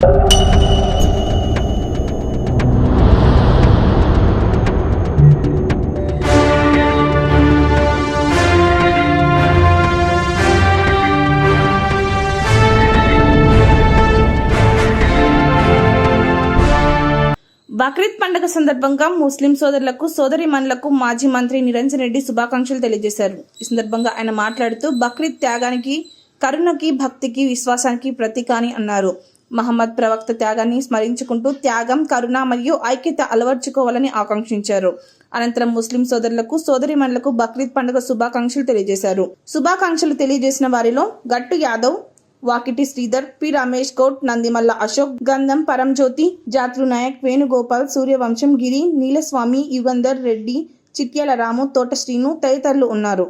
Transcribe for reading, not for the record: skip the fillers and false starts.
బక్రీద్ పండుగ సందర్భంగా ముస్లిం సోదరులకు సోదరీమణులకు మాజీ మంత్రి నిరంజన్ రెడ్డి శుభాకాంక్షలు తెలియజేశారు. ఈ సందర్భంగా ఆయన మాట్లాడుతూ బక్రీద్ త్యాగానికి, కరుణకి, భక్తికి, విశ్వాసానికి ప్రతీక అని అన్నారు. మహమ్మద్ ప్రవక్త త్యాగాన్ని స్మరించుకుంటూ త్యాగం, కరుణ మరియు ఐక్యత అలవర్చుకోవాలని ఆకాంక్షించారు. అనంతరం ముస్లిం సోదరులకు సోదరీమణులకు బక్రీద్ పండుగ శుభాకాంక్షలు తెలియజేశారు. శుభాకాంక్షలు తెలియజేసిన వారిలో గట్టు యాదవ్, వాకిటి శ్రీధర్, పి రమేష్ గౌడ్, నందిమల్ల అశోక్, గంధం పరంజ్యోతి, జాత్రు నాయక్, వేణుగోపాల్, సూర్యవంశం, గిరి, నీలస్వామి, యుగంధర్ రెడ్డి, చిట్యాల రాము, తోట శ్రీను తదితరులు ఉన్నారు.